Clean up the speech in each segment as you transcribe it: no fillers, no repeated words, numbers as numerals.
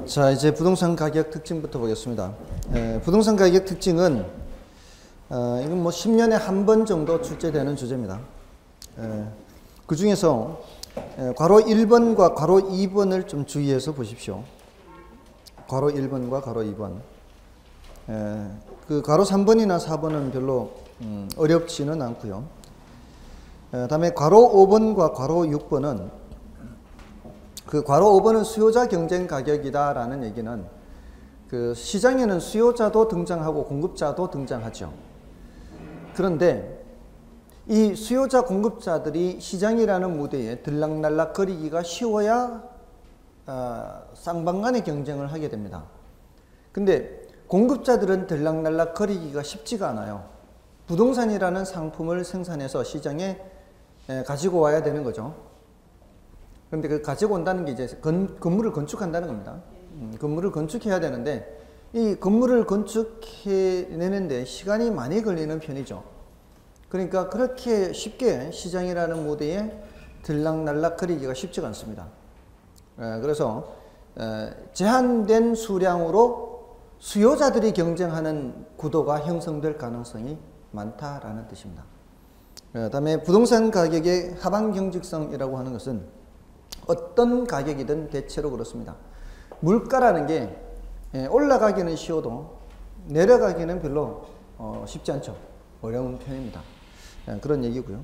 자, 이제 부동산 가격 특징부터 보겠습니다. 부동산 가격 특징은 이건 뭐 10년에 한 번 정도 출제되는 주제입니다. 그 중에서 괄호 1번과 괄호 2번을 좀 주의해서 보십시오. 괄호 1번과 괄호 2번. 그 괄호 3번이나 4번은 별로 어렵지는 않고요. 다음에 괄호 5번과 괄호 6번은 그 괄호 5번은 수요자 경쟁 가격이다 라는 얘기는 그 시장에는 수요자도 등장하고 공급자도 등장하죠. 그런데 이 수요자 공급자들이 시장이라는 무대에 들락날락 거리기가 쉬워야 쌍방간의 경쟁을 하게 됩니다. 근데 공급자들은 들락날락 거리기가 쉽지가 않아요. 부동산이라는 상품을 생산해서 시장에 가지고 와야 되는 거죠. 그런데 그 가지고 온다는 게 이제 건물을 건축한다는 겁니다. 건물을 건축해야 되는데 이 건물을 건축해내는데 시간이 많이 걸리는 편이죠. 그러니까 그렇게 쉽게 시장이라는 무대에 들락날락 거리기가 쉽지가 않습니다. 그래서 제한된 수량으로 수요자들이 경쟁하는 구도가 형성될 가능성이 많다라는 뜻입니다. 다음에 부동산 가격의 하방 경직성이라고 하는 것은 어떤 가격이든 대체로 그렇습니다. 물가라는 게 올라가기는 쉬워도 내려가기는 별로 쉽지 않죠. 어려운 편입니다. 그런 얘기고요.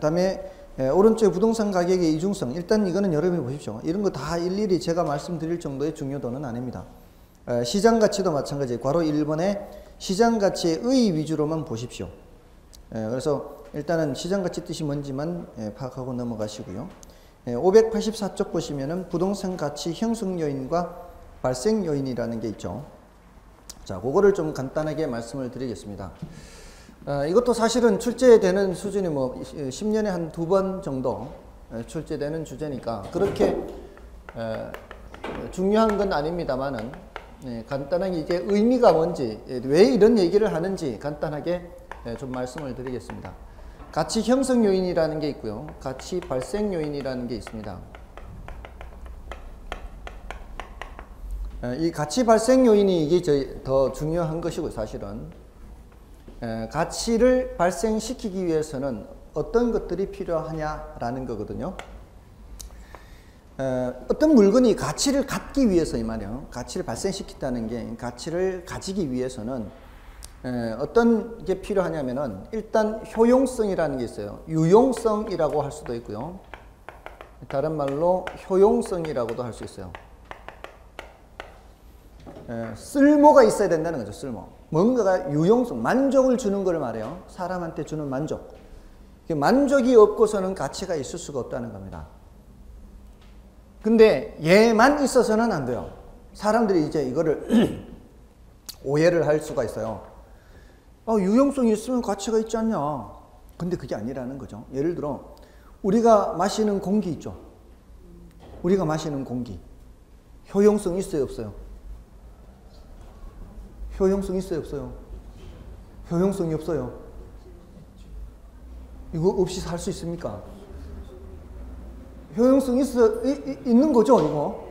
다음에 오른쪽에 부동산 가격의 이중성. 일단 이거는 여러분이 보십시오. 이런 거 다 일일이 제가 말씀드릴 정도의 중요도는 아닙니다. 시장 가치도 마찬가지. 괄호 1번에 시장 가치의 의 위주로만 보십시오. 그래서 일단은 시장 가치 뜻이 뭔지만 파악하고 넘어가시고요. 584쪽 보시면은 부동산 가치 형성 요인과 발생 요인이라는 게 있죠. 자, 그거를 좀 간단하게 말씀을 드리겠습니다. 이것도 사실은 출제되는 수준이 뭐 10년에 한 2번 정도 출제되는 주제니까 그렇게 중요한 건 아닙니다만은 간단하게 이게 의미가 뭔지, 왜 이런 얘기를 하는지 간단하게 좀 말씀을 드리겠습니다. 가치 형성 요인이라는 게 있고요. 가치 발생 요인이라는 게 있습니다. 이 가치 발생 요인이 이게 더 중요한 것이고 사실은 가치를 발생시키기 위해서는 어떤 것들이 필요하냐라는 거거든요. 어떤 물건이 가치를 갖기 위해서 이 말이에요. 가치를 발생시킨다는 게 가치를 가지기 위해서는 어떤 게 필요하냐면은 일단 효용성이라는 게 있어요. 유용성이라고 할 수도 있고요. 다른 말로 효용성이라고도 할 수 있어요. 쓸모가 있어야 된다는 거죠. 쓸모. 뭔가가 유용성, 만족을 주는 걸 말해요. 사람한테 주는 만족. 만족이 없고서는 가치가 있을 수가 없다는 겁니다. 근데 얘만 있어서는 안 돼요. 사람들이 이제 이거를 오해를 할 수가 있어요. 유용성이 있으면 가치가 있지 않냐. 근데 그게 아니라는 거죠. 예를 들어 우리가 마시는 공기 있죠. 우리가 마시는 공기. 효용성 있어요, 없어요? 효용성 있어요, 없어요? 효용성이 없어요. 이거 없이 살 수 있습니까? 효용성 있는 거죠, 이거?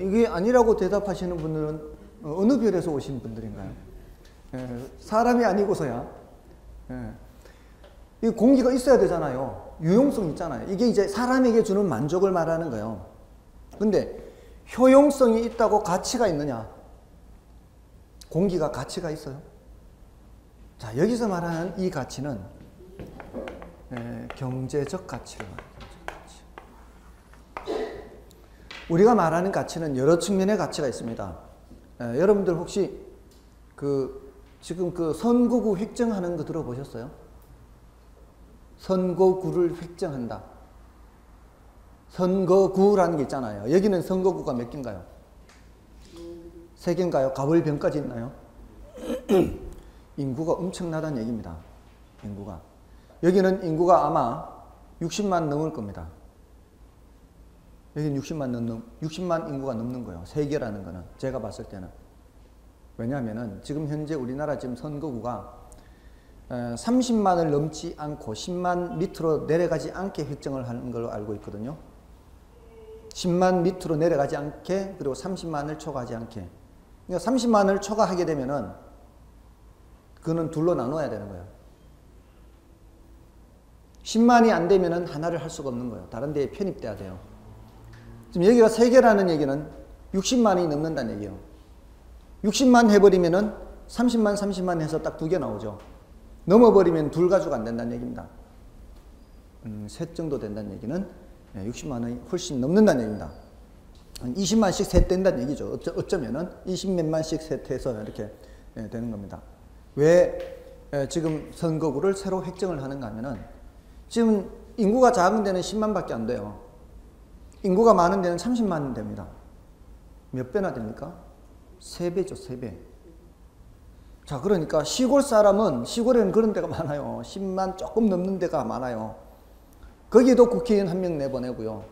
이게 아니라고 대답하시는 분들은 어느 별에서 오신 분들인가요? 사람이 아니고서야. 이 공기가 있어야 되잖아요. 유용성 있잖아요. 이게 이제 사람에게 주는 만족을 말하는 거예요. 근데 효용성이 있다고 가치가 있느냐? 공기가 가치가 있어요? 자, 여기서 말하는 이 가치는 경제적 가치를 말합니다. 우리가 말하는 가치는 여러 측면의 가치가 있습니다. 여러분들 혹시 지금 선거구 획정하는 거 들어보셨어요? 선거구를 획정한다. 선거구라는 게 있잖아요. 여기는 선거구가 몇 개인가요? 3개인가요? 가월병까지 있나요? 인구가 엄청나다는 얘기입니다. 인구가. 여기는 인구가 아마 60만 넘을 겁니다. 여기는 60만 인구가 넘는 거예요. 3개라는 거는. 제가 봤을 때는. 왜냐하면은 지금 현재 우리나라 지금 선거구가 30만을 넘지 않고 10만 밑으로 내려가지 않게 획정을 하는 걸로 알고 있거든요. 10만 밑으로 내려가지 않게, 그리고 30만을 초과하지 않게. 그러니까 30만을 초과하게 되면은 그거는 둘로 나눠야 되는 거예요. 10만이 안 되면은 하나를 할 수가 없는 거예요. 다른 데에 편입돼야 돼요. 지금 여기가 3개라는 얘기는 60만이 넘는다는 얘기예요. 60만 해버리면은 30만 해서 딱 2개 나오죠. 넘어버리면 둘 가지고 안 된다는 얘기입니다. 셋 정도 된다는 얘기는 60만원이 훨씬 넘는다는 얘기입니다. 한 20만씩 셋 된다는 얘기죠. 어쩌면은 20몇만씩 셋해서 이렇게 되는 겁니다. 왜 지금 선거구를 새로 획정을 하는가 하면은 지금 인구가 작은 데는 10만밖에 안 돼요. 인구가 많은 데는 30만 됩니다. 몇 배나 됩니까? 3배죠, 3배. 자, 그러니까 시골 사람은, 시골에는 그런 데가 많아요. 10만 조금 넘는 데가 많아요. 거기도 국회의원 1명 내보내고요.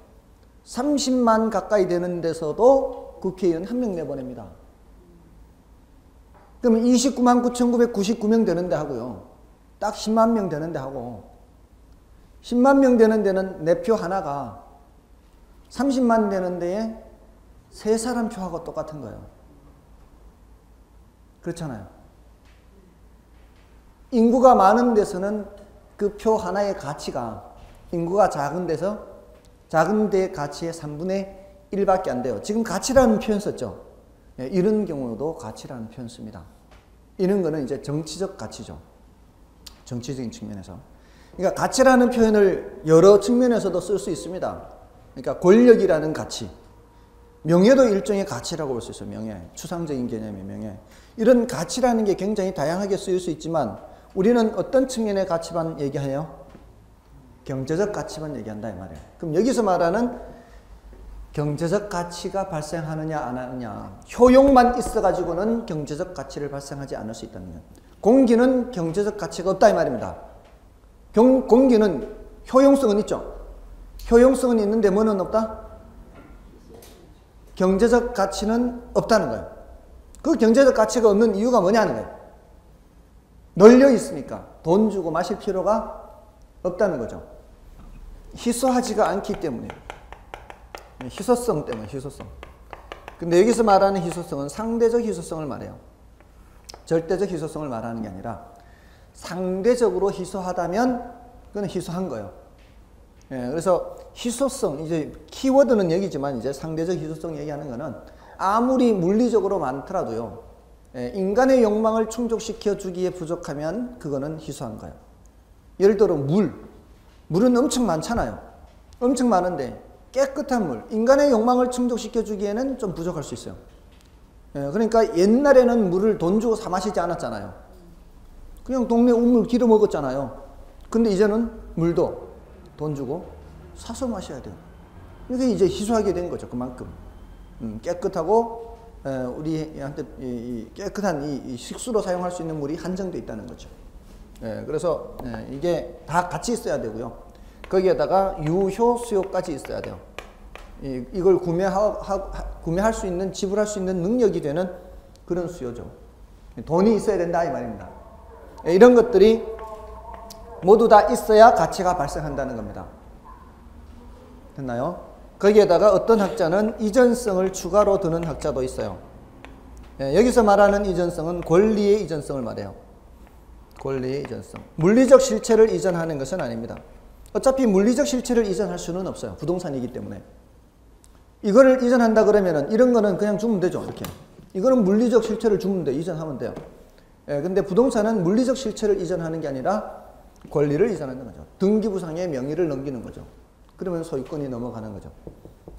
30만 가까이 되는 데서도 국회의원 1명 내보냅니다. 그러면 29만 9,999명 되는데 하고요. 딱 10만 명 되는데 하고, 10만 명 되는 데는 내 표 하나가 30만 되는 데에 3사람 표하고 똑같은 거예요. 그렇잖아요. 인구가 많은 데서는 그 표 하나의 가치가 인구가 작은 데서 작은 데 가치의 3분의 1밖에 안 돼요. 지금 가치라는 표현 썼죠. 이런 경우도 가치라는 표현 씁니다. 이런 거는 이제 정치적 가치죠. 정치적인 측면에서. 그러니까 가치라는 표현을 여러 측면에서도 쓸 수 있습니다. 그러니까 권력이라는 가치. 명예도 일종의 가치라고 볼 수 있어요. 명예. 추상적인 개념의 명예. 이런 가치라는 게 굉장히 다양하게 쓰일 수 있지만 우리는 어떤 측면의 가치만 얘기해요? 경제적 가치만 얘기한다 이 말이에요. 그럼 여기서 말하는 경제적 가치가 발생하느냐 안 하느냐, 효용만 있어가지고는 경제적 가치를 발생하지 않을 수 있다는 거예요. 공기는 경제적 가치가 없다 이 말입니다. 공기는 효용성은 있죠. 효용성은 있는데 뭐는 없다? 경제적 가치는 없다는 거예요. 그 경제적 가치가 없는 이유가 뭐냐는 거예요. 널려 있으니까 돈 주고 마실 필요가 없다는 거죠. 희소하지가 않기 때문에. 희소성 때문에, 희소성. 근데 여기서 말하는 희소성은 상대적 희소성을 말해요. 절대적 희소성을 말하는 게 아니라 상대적으로 희소하다면 그건 희소한 거예요. 그래서 희소성, 이제 키워드는 여기지만 이제 상대적 희소성 얘기하는 거는 아무리 물리적으로 많더라도요. 인간의 욕망을 충족시켜 주기에 부족하면 그거는 희소한 거예요. 예를 들어 물은 엄청 많잖아요. 엄청 많은데 깨끗한 물, 인간의 욕망을 충족시켜 주기에는 좀 부족할 수 있어요. 그러니까 옛날에는 물을 돈 주고 사 마시지 않았잖아요. 그냥 동네 우물 길어 먹었잖아요. 근데 이제는 물도 돈 주고 사서 마셔야 돼요. 이게 이제 희소하게 된 거죠. 그만큼 깨끗하고 우리한테 깨끗한 이 식수로 사용할 수 있는 물이 한정돼 있다는 거죠. 그래서 이게 다 같이 있어야 되고요. 거기에다가 유효 수요까지 있어야 돼요. 이걸 구매할 수 있는, 지불할 수 있는 능력이 되는 그런 수요죠. 돈이 있어야 된다 이 말입니다. 이런 것들이 모두 다 있어야 가치가 발생한다는 겁니다. 됐나요? 거기에다가 어떤 학자는 이전성을 추가로 두는 학자도 있어요. 여기서 말하는 이전성은 권리의 이전성을 말해요. 권리의 이전성. 물리적 실체를 이전하는 것은 아닙니다. 어차피 물리적 실체를 이전할 수는 없어요. 부동산이기 때문에. 이거를 이전한다 그러면은 이런 거는 그냥 주면 되죠. 이렇게. 이거는 물리적 실체를 주면 돼. 이전하면 돼요. 근데 부동산은 물리적 실체를 이전하는 게 아니라 권리를 이전하는 거죠. 등기부상의 명의를 넘기는 거죠. 그러면 소유권이 넘어가는 거죠.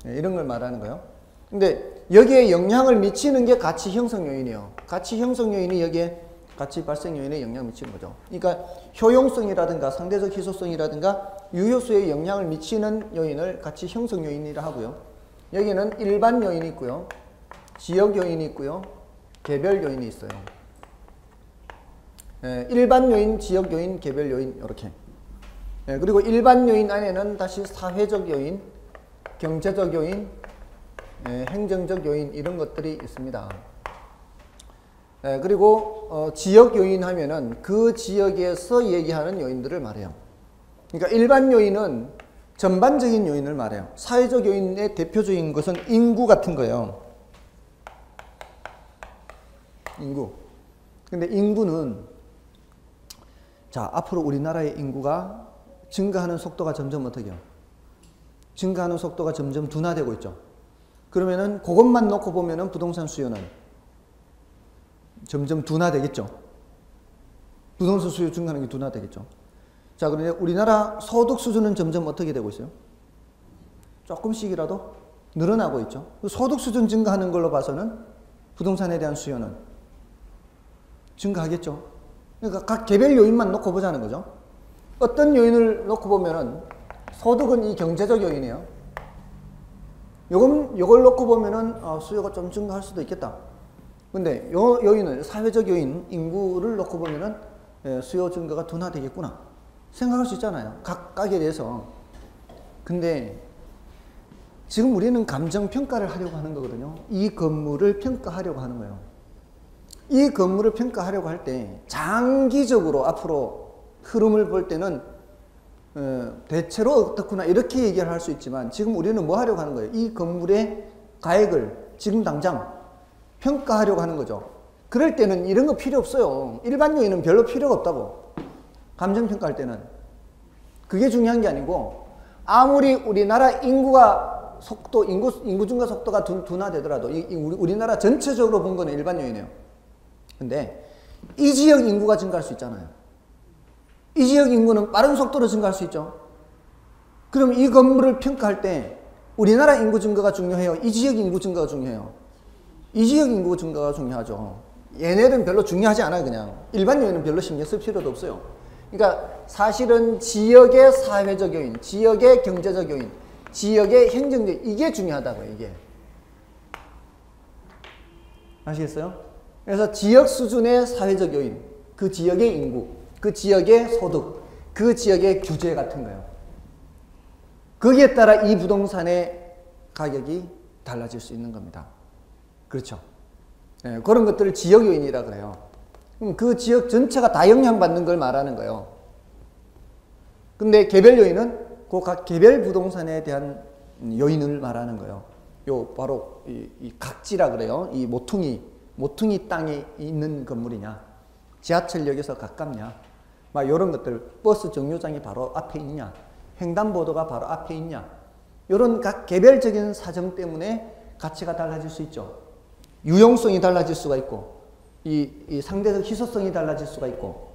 이런 걸 말하는 거예요. 근데 여기에 영향을 미치는 게 가치 형성 요인이에요. 가치 형성 요인이 여기에 가치 발생 요인에 영향을 미치는 거죠. 그러니까 효용성이라든가 상대적 희소성이라든가 유효수에 영향을 미치는 요인을 가치 형성 요인이라 하고요. 여기는 일반 요인이 있고요. 지역 요인이 있고요. 개별 요인이 있어요. 일반 요인, 지역 요인, 개별 요인 이렇게. 그리고 일반 요인 안에는 다시 사회적 요인, 경제적 요인, 행정적 요인 이런 것들이 있습니다. 그리고 지역 요인 하면은 그 지역에서 얘기하는 요인들을 말해요. 그러니까 일반 요인은 전반적인 요인을 말해요. 사회적 요인의 대표적인 것은 인구 같은 거예요. 인구. 근데 인구는, 자, 앞으로 우리나라의 인구가 증가하는 속도가 점점 어떻게 해요? 증가하는 속도가 점점 둔화되고 있죠. 그러면은 그것만 놓고 보면은 부동산 수요는 점점 둔화되겠죠. 부동산 수요 증가하는 게 둔화되겠죠. 자, 그런데 우리나라 소득 수준은 점점 어떻게 되고 있어요? 조금씩이라도 늘어나고 있죠. 소득 수준 증가하는 걸로 봐서는 부동산에 대한 수요는 증가하겠죠. 그러니까 각 개별 요인만 놓고 보자는 거죠. 어떤 요인을 놓고 보면은 소득은 이 경제적 요인이에요. 요걸 놓고 보면은 수요가 좀 증가할 수도 있겠다. 근데 요 요인은 사회적 요인, 인구를 놓고 보면은 수요 증가가 둔화되겠구나 생각할 수 있잖아요. 각각에 대해서. 근데 지금 우리는 감정 평가를 하려고 하는 거거든요. 이 건물을 평가하려고 하는 거예요. 이 건물을 평가하려고 할 때 장기적으로 앞으로 흐름을 볼 때는 대체로 어떻구나 이렇게 얘기를 할 수 있지만 지금 우리는 뭐 하려고 하는 거예요? 이 건물의 가액을 지금 당장 평가하려고 하는 거죠. 그럴 때는 이런 거 필요 없어요. 일반 요인은 별로 필요가 없다고. 감정 평가할 때는. 그게 중요한 게 아니고 아무리 우리나라 인구가 속도, 인구 증가 속도가 둔화되더라도 우리나라 전체적으로 본 거는 일반 요인이에요. 근데 이 지역 인구가 증가할 수 있잖아요. 이 지역 인구는 빠른 속도로 증가할 수 있죠. 그럼 이 건물을 평가할 때 우리나라 인구 증가가 중요해요? 이 지역 인구 증가가 중요해요? 이 지역 인구 증가가 중요하죠. 얘네들은 별로 중요하지 않아요. 그냥 일반 요인은 별로 신경 쓸 필요도 없어요. 그러니까 사실은 지역의 사회적 요인, 지역의 경제적 요인, 지역의 행정적 이게 중요하다고요. 이게. 아시겠어요? 그래서 지역 수준의 사회적 요인, 그 지역의 인구, 그 지역의 소득, 그 지역의 규제 같은 거예요. 거기에 따라 이 부동산의 가격이 달라질 수 있는 겁니다. 그렇죠? 네, 그런 것들을 지역 요인이라 그래요. 그럼 그 지역 전체가 다 영향받는 걸 말하는 거예요. 근데 개별 요인은 그 각 개별 부동산에 대한 요인을 말하는 거예요. 요 바로 이 각지라 그래요. 이 모퉁이 땅에 있는 건물이냐, 지하철역에서 가깝냐, 막 이런 것들, 버스 정류장이 바로 앞에 있냐, 횡단보도가 바로 앞에 있냐, 이런 각 개별적인 사정 때문에 가치가 달라질 수 있죠. 유용성이 달라질 수가 있고, 이 상대적 희소성이 달라질 수가 있고,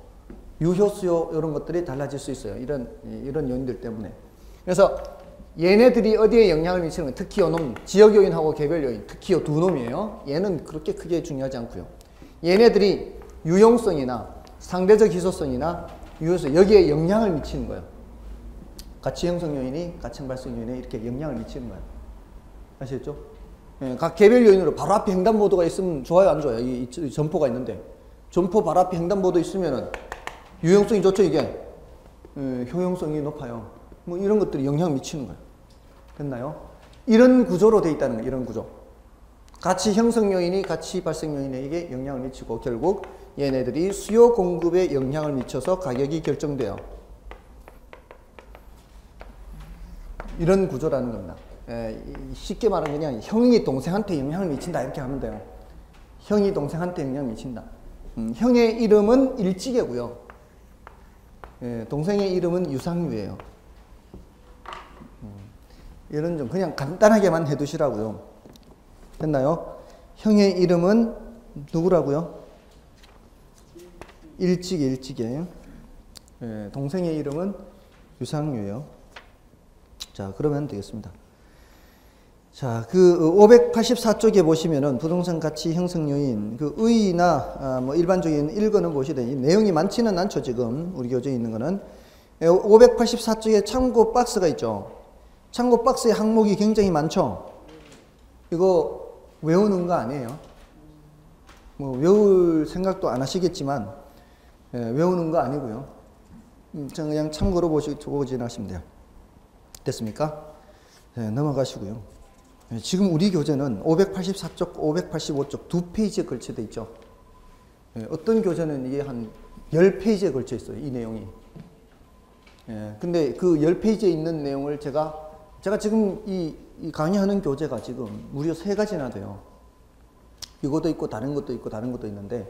유효 수요 이런 것들이 달라질 수 있어요. 이런 요인들 때문에. 그래서 얘네들이 어디에 영향을 미치는 거예요? 특히 요놈, 지역 요인하고 개별 요인, 특히 요 두 놈이에요. 얘는 그렇게 크게 중요하지 않고요. 얘네들이 유용성이나 상대적 희소성이나 유효성 여기에 영향을 미치는 거예요. 가치 형성 요인이 가치 발생 요인에 이렇게 영향을 미치는 거예요. 아시겠죠? 예, 각 개별 요인으로 바로 앞에 횡단보도가 있으면 좋아요, 안 좋아요? 이 점포가 있는데 점포 바로 앞에 횡단보도 있으면은 유용성이 좋죠, 이게. 효용성이 높아요. 뭐 이런 것들이 영향을 미치는 거예요. 됐나요? 이런 구조로 돼 있다는 거예요. 이런 구조. 가치 형성 요인이 가치 발생 요인에게 영향을 미치고 결국 얘네들이 수요 공급에 영향을 미쳐서 가격이 결정돼요. 이런 구조라는 겁니다. 쉽게 말하면 그냥 형이 동생한테 영향을 미친다 이렇게 하면 돼요. 형이 동생한테 영향을 미친다. 형의 이름은 일지계고요. 동생의 이름은 유상유예요. 이런 좀 그냥 간단하게만 해두시라고요. 됐나요? 형의 이름은 누구라고요? 일지계. 동생의 이름은 유상유예요. 자, 그러면 되겠습니다. 자, 그 584쪽에 보시면은 부동산 가치 형성 요인, 그 의의나 뭐 일반적인 일거는 보시되 내용이 많지는 않죠, 지금 우리 교재에 있는 거는. 584쪽에 참고 박스가 있죠. 참고 박스의 항목이 굉장히 많죠. 이거 외우는 거 아니에요. 뭐 외울 생각도 안 하시겠지만 외우는 거 아니고요. 그냥 참고로 보고 지나시면 돼요. 됐습니까? 네, 넘어가시고요. 지금 우리 교재는 584쪽, 585쪽 두 페이지에 걸쳐져 있죠. 어떤 교재는 이게 한 10페이지에 걸쳐 있어요. 이 내용이. 예, 근데 그 10페이지에 있는 내용을 제가 지금 이 강의하는 교재가 지금 무려 3가지나 돼요. 이것도 있고 다른 것도 있고 다른 것도 있는데,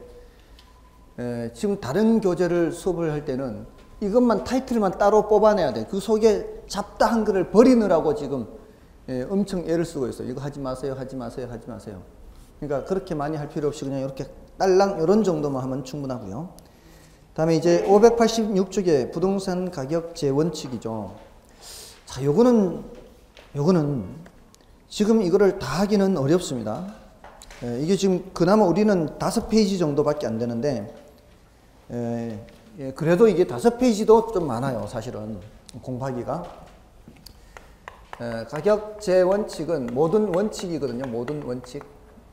지금 다른 교재를 수업을 할 때는 이것만 타이틀만 따로 뽑아내야 돼. 그 속에 잡다 한글을 버리느라고 지금 엄청 애를 쓰고 있어요. 이거 하지 마세요, 하지 마세요, 하지 마세요. 그러니까 그렇게 많이 할 필요 없이 그냥 이렇게 딸랑 이런 정도만 하면 충분하고요. 다음에 이제 586쪽에 부동산 가격 재원칙이죠. 자, 요거는 지금 이거를 다 하기는 어렵습니다. 이게 지금 그나마 우리는 5페이지 정도밖에 안 되는데, 그래도 이게 5페이지도 좀 많아요. 사실은 공부하기가. 가격 재원칙은 모든 원칙이거든요. 모든 원칙.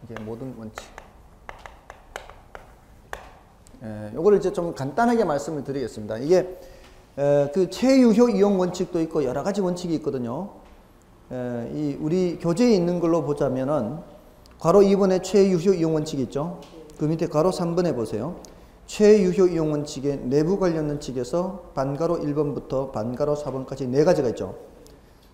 이게 모든 원칙. 요거를 이제 좀 간단하게 말씀을 드리겠습니다. 이게 그 최유효 이용 원칙도 있고 여러 가지 원칙이 있거든요. 이 우리 교재에 있는 걸로 보자면은 괄호 2번에 최유효 이용 원칙이 있죠. 그 밑에 괄호 3번에 보세요. 최유효 이용 원칙의 내부 관련 원칙에서 반괄호 1번부터 반괄호 4번까지 4가지가 있죠.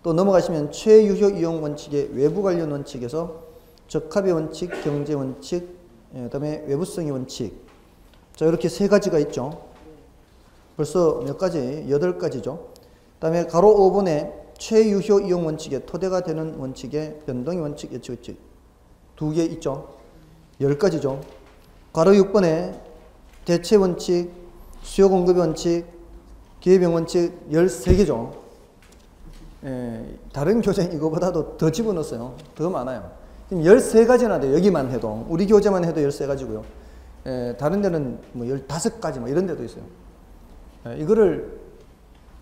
또 넘어가시면 최유효 이용 원칙의 외부 관련 원칙에서 적합의 원칙, 경제 원칙, 그다음에 외부성의 원칙. 자, 이렇게 3가지가 있죠. 벌써 몇 가지? 8가지죠. 그다음에 괄호 5번에 최유효 이용 원칙의 토대가 되는 원칙의 변동의 원칙, 예측 원칙 2개 있죠. 10가지죠. 괄호 6번에 대체 원칙, 수요 공급의 원칙, 기회병 원칙 13개죠. 다른 교재는 이거보다도 더 집어넣었어요. 더 많아요. 지금 13가지나 돼요. 여기만 해도. 우리 교재만 해도 13가지고요. 다른 데는 뭐 15가지 뭐 이런 데도 있어요. 이거를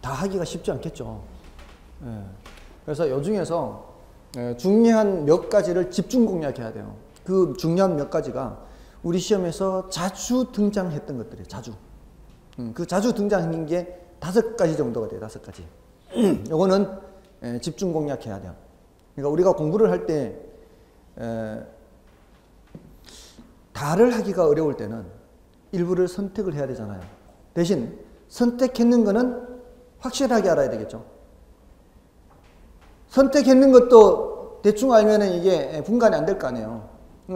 다 하기가 쉽지 않겠죠. 그래서 요 중에서 중요한 몇 가지를 집중 공략해야 돼요. 그 중요한 몇 가지가 우리 시험에서 자주 등장했던 것들이에요. 자주. 그 자주 등장한 게 5가지 정도가 돼요. 5가지. 요거는 집중 공략해야 돼요. 그러니까 우리가 공부를 할 때 다를 하기가 어려울 때는 일부를 선택을 해야 되잖아요. 대신 선택했는 거는 확실하게 알아야 되겠죠. 선택했는 것도 대충 알면은 이게 분간이 안 될 거 아니에요.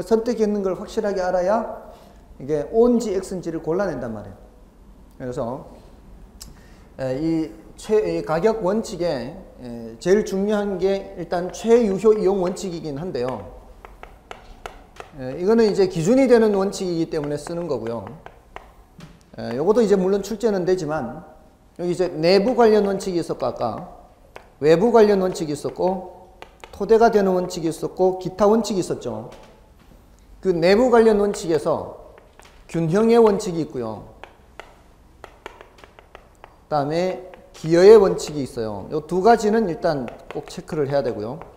선택했는 걸 확실하게 알아야 이게 O인지 X인지를 골라낸단 말이에요. 그래서 이 가격 원칙에 제일 중요한 게 일단 최유효 이용 원칙이긴 한데요. 이거는 이제 기준이 되는 원칙이기 때문에 쓰는 거고요. 요것도 이제 물론 출제는 되지만 여기 이제 내부 관련 원칙이 있었고 아까 외부 관련 원칙이 있었고 토대가 되는 원칙이 있었고 기타 원칙이 있었죠. 그 내부 관련 원칙에서 균형의 원칙이 있고요. 그 다음에 기여의 원칙이 있어요. 이 2가지는 일단 꼭 체크를 해야 되고요.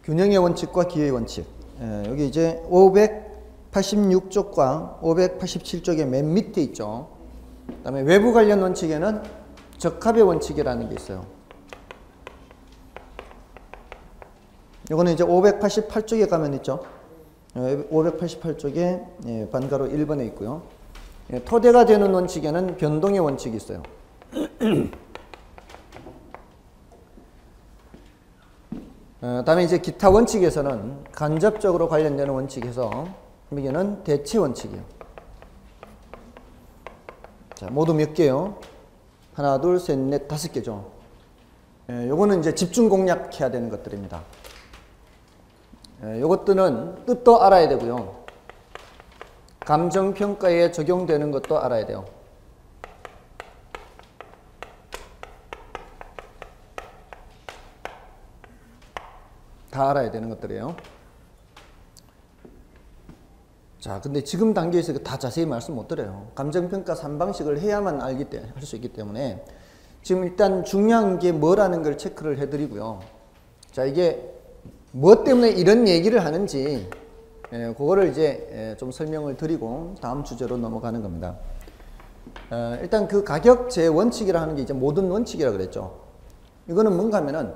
균형의 원칙과 기여의 원칙. 여기 이제 586쪽과 587쪽의 맨 밑에 있죠. 그 다음에 외부 관련 원칙에는 적합의 원칙이라는 게 있어요. 이거는 이제 588쪽에 가면 있죠. 588쪽에 반괄호 1번에 있고요. 토대가 되는 원칙에는 변동의 원칙이 있어요. 다음에 이제 기타 원칙에서는 간접적으로 관련되는 원칙에서 여기는 대체 원칙이에요. 자, 모두 몇 개요? 하나, 둘, 셋, 넷, 5개죠. 요거는 이제 집중 공략해야 되는 것들입니다. 요것들은 뜻도 알아야 되고요. 감정평가에 적용되는 것도 알아야 돼요. 다 알아야 되는 것들이에요. 자, 근데 지금 단계에서 다 자세히 말씀 못 드려요. 감정평가 3방식을 해야만 할 수 있기 때문에 지금 일단 중요한 게 뭐라는 걸 체크를 해드리고요. 자, 이게 뭐 때문에 이런 얘기를 하는지 그거를 이제 좀 설명을 드리고 다음 주제로 넘어가는 겁니다. 일단 그 가격제 원칙이라 하는 게 이제 모든 원칙이라 그랬죠. 이거는 뭔가 하면은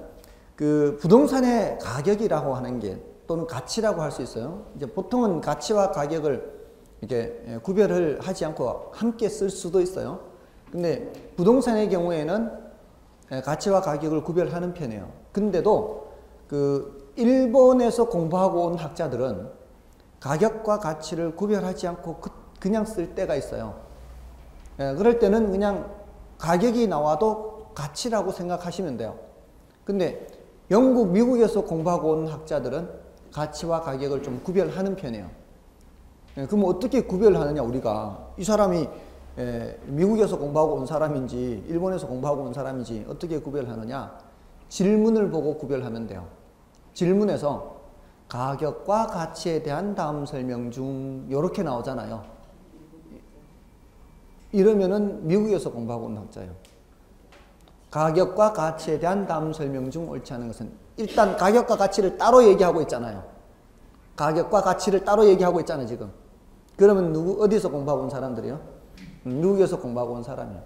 그 부동산의 가격이라고 하는 게 또는 가치라고 할 수 있어요. 이제 보통은 가치와 가격을 이렇게 구별을 하지 않고 함께 쓸 수도 있어요. 근데 부동산의 경우에는 가치와 가격을 구별하는 편이에요. 근데도 그 일본에서 공부하고 온 학자들은 가격과 가치를 구별하지 않고 그냥 쓸 때가 있어요. 그럴 때는 그냥 가격이 나와도 가치라고 생각하시면 돼요. 근데 영국, 미국에서 공부하고 온 학자들은 가치와 가격을 좀 구별하는 편이에요. 그럼 어떻게 구별하느냐, 우리가. 이 사람이 미국에서 공부하고 온 사람인지 일본에서 공부하고 온 사람인지 어떻게 구별하느냐. 질문을 보고 구별하면 돼요. 질문에서 가격과 가치에 대한 다음 설명 중 이렇게 나오잖아요. 이러면은 미국에서 공부하고 온 학자예요. 가격과 가치에 대한 다음 설명 중 옳지 않은 것은, 일단 가격과 가치를 따로 얘기하고 있잖아요. 가격과 가치를 따로 얘기하고 있잖아요, 지금. 그러면 어디서 공부하고 온 사람들이요? 미국에서 공부하고 온 사람이에요.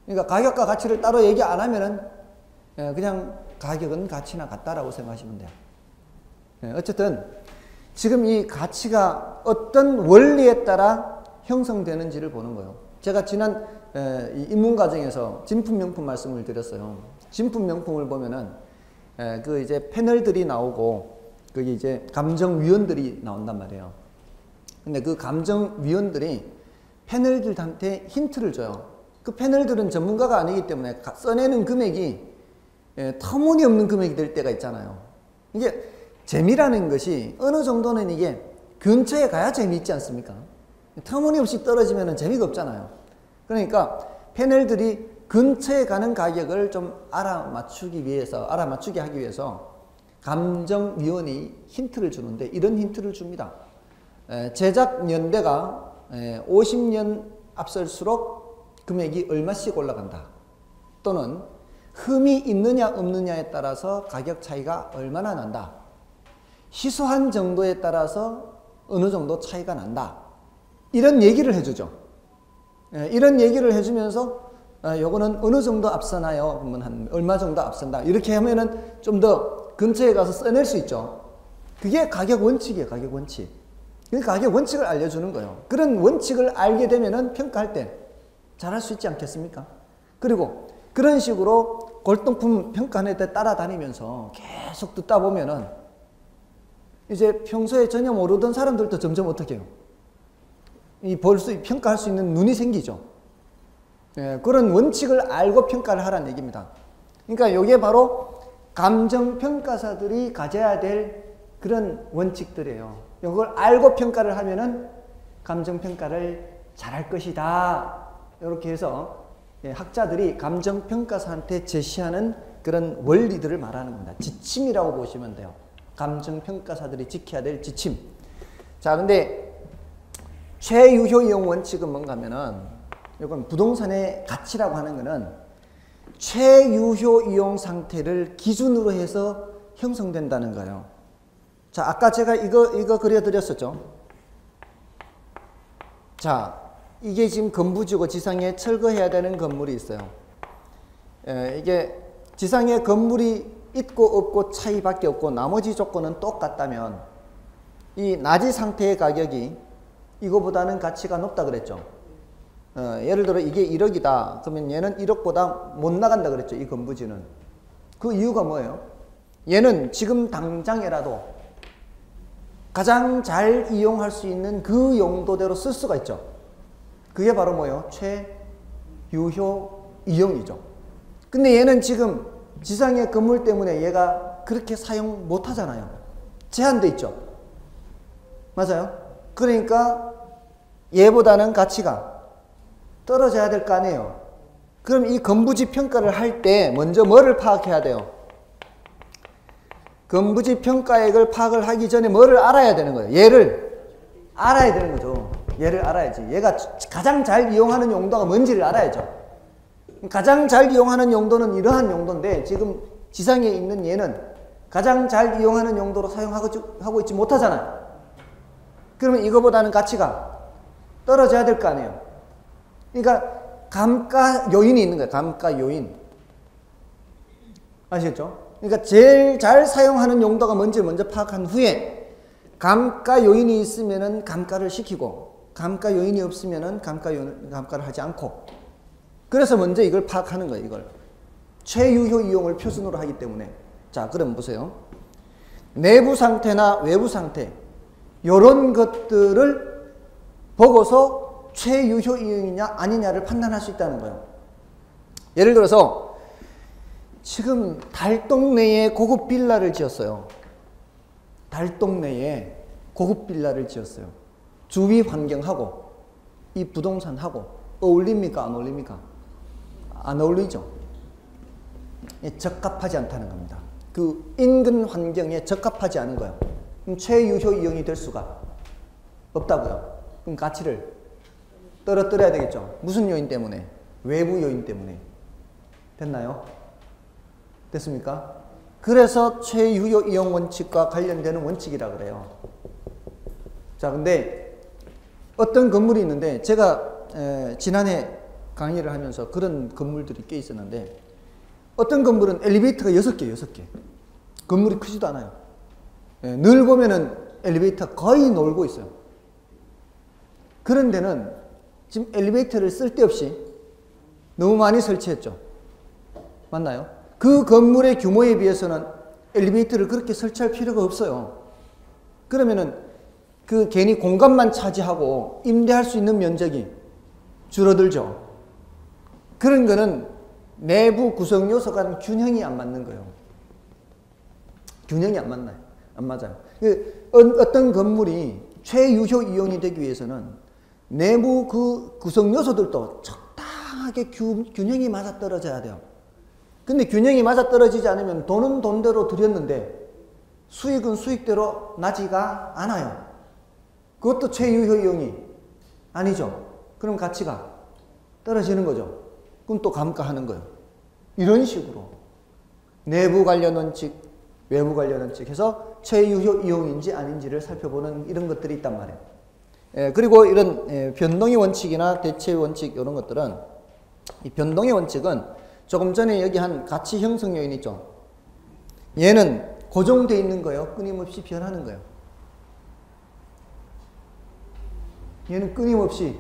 그러니까 가격과 가치를 따로 얘기 안 하면은 그냥 가격은 가치나 같다라고 생각하시면 돼요. 어쨌든 지금 이 가치가 어떤 원리에 따라 형성되는지를 보는 거예요. 제가 지난 입문 과정에서 진품명품 말씀을 드렸어요. 진품명품을 보면은 그 이제 패널들이 나오고 그게 이제 감정위원들이 나온단 말이에요. 근데 그 감정위원들이 패널들한테 힌트를 줘요. 그 패널들은 전문가가 아니기 때문에 써내는 금액이 터무니없는 금액이 될 때가 있잖아요. 이게 재미라는 것이 어느 정도는 이게 근처에 가야 재미있지 않습니까? 터무니없이 떨어지면 재미가 없잖아요. 그러니까 패널들이 근처에 가는 가격을 좀 알아맞추게 하기 위해서 감정위원이 힌트를 주는데 이런 힌트를 줍니다. 제작 연대가 50년 앞설수록 금액이 얼마씩 올라간다. 또는 흠이 있느냐 없느냐에 따라서 가격 차이가 얼마나 난다. 희소한 정도에 따라서 어느 정도 차이가 난다. 이런 얘기를 해주죠. 이런 얘기를 해주면서 요거는 어느 정도 앞서나요? 그러면 한 얼마 정도 앞선다. 이렇게 하면은 좀 더 근처에 가서 써낼 수 있죠. 그게 가격 원칙이에요. 가격 원칙. 그 가격 원칙을 알려주는 거예요. 그런 원칙을 알게 되면은 평가할 때 잘할 수 있지 않겠습니까? 그리고 그런 식으로 골동품 평가하는 데 따라다니면서 계속 듣다 보면은 이제 평소에 전혀 모르던 사람들도 점점 어떻게 해요? 평가할 수 있는 눈이 생기죠. 그런 원칙을 알고 평가를 하라는 얘기입니다. 그러니까 이게 바로 감정평가사들이 가져야 될 그런 원칙들이에요. 이걸 알고 평가를 하면은 감정평가를 잘할 것이다. 이렇게 해서 학자들이 감정평가사한테 제시하는 그런 원리들을 말하는 겁니다. 지침이라고 보시면 돼요. 감정평가사들이 지켜야 될 지침. 자, 근데 최유효 이용 원칙은 뭔가 하면은 이건 부동산의 가치라고 하는 거는 최유효 이용 상태를 기준으로 해서 형성된다는 거예요. 자, 아까 제가 이거 그려드렸었죠. 자, 이게 지금 건부지고 지상에 철거해야 되는 건물이 있어요. 이게 지상에 건물이 있고 없고 차이밖에 없고 나머지 조건은 똑같다면 이 나지 상태의 가격이 이거보다는 가치가 높다 그랬죠. 예를 들어 이게 1억이다. 그러면 얘는 1억보다 못 나간다 그랬죠. 이 건부지는. 그 이유가 뭐예요? 얘는 지금 당장에라도 가장 잘 이용할 수 있는 그 용도대로 쓸 수가 있죠. 그게 바로 뭐예요? 최유효 이용이죠. 근데 얘는 지금 지상의 건물 때문에 얘가 그렇게 사용 못 하잖아요. 제한돼 있죠. 맞아요? 그러니까 얘보다는 가치가 떨어져야 될 거 아니에요. 그럼 이 건부지 평가를 할 때 먼저 뭐를 파악해야 돼요? 건부지 평가액을 파악을 하기 전에 뭐를 알아야 되는 거예요? 얘를 알아야 되는 거죠. 얘를 알아야지. 얘가 가장 잘 이용하는 용도가 뭔지를 알아야죠. 가장 잘 이용하는 용도는 이러한 용도인데 지금 지상에 있는 얘는 가장 잘 이용하는 용도로 사용하고 있지 못하잖아요. 그러면 이거보다는 가치가 떨어져야 될 거 아니에요. 그러니까 감가 요인이 있는 거예요. 감가 요인. 아시겠죠? 그러니까 제일 잘 사용하는 용도가 뭔지 먼저 파악한 후에 감가 요인이 있으면은 감가를 시키고 감가 요인이 없으면은 감가를 하지 않고 그래서 먼저 이걸 파악하는 거예요. 이걸 최유효 이용을 표준으로 하기 때문에. 자, 그럼 보세요. 내부 상태나 외부 상태 이런 것들을 보고서 최유효 이용이냐 아니냐를 판단할 수 있다는 거예요. 예를 들어서 지금 달동 내에 고급 빌라를 지었어요. 달동 내에 고급 빌라를 지었어요. 주위 환경하고 이 부동산하고 어울립니까? 안 어울립니까? 안 어울리죠. 적합하지 않다는 겁니다. 그 인근 환경에 적합하지 않은 거예요. 그럼 최유효 이용이 될 수가 없다고요. 그럼 가치를 떨어뜨려야 되겠죠. 무슨 요인 때문에? 외부 요인 때문에. 됐나요? 됐습니까? 그래서 최유효 이용 원칙과 관련되는 원칙이라 그래요. 자, 근데 어떤 건물이 있는데 제가 지난해 강의를 하면서 그런 건물들이 꽤 있었는데 어떤 건물은 엘리베이터가 6개. 건물이 크지도 않아요. 늘 보면은 엘리베이터 거의 놀고 있어요. 그런 데는 지금 엘리베이터를 쓸데없이 너무 많이 설치했죠. 맞나요? 그 건물의 규모에 비해서는 엘리베이터를 그렇게 설치할 필요가 없어요. 그러면은 그 괜히 공간만 차지하고 임대할 수 있는 면적이 줄어들죠. 그런 거는 내부 구성 요소 간 균형이 안 맞는 거예요. 균형이 안 맞나요? 안 맞아요. 어떤 건물이 최유효 이용이 되기 위해서는 내부 그 구성 요소들도 적당하게 균형이 맞아 떨어져야 돼요. 근데 균형이 맞아 떨어지지 않으면 돈은 돈대로 들였는데 수익은 수익대로 나지가 않아요. 그것도 최유효 이용이 아니죠. 그럼 가치가 떨어지는 거죠. 그럼 또 감가하는 거예요. 이런 식으로 내부 관련 원칙, 외부 관련 원칙 해서 최유효 이용인지 아닌지를 살펴보는 이런 것들이 있단 말이에요. 그리고 이런 변동의 원칙이나 대체의 원칙 이런 것들은 이 변동의 원칙은 조금 전에 여기 한 가치 형성 요인 있죠. 얘는 고정되어 있는 거예요. 끊임없이 변하는 거예요. 얘는 끊임없이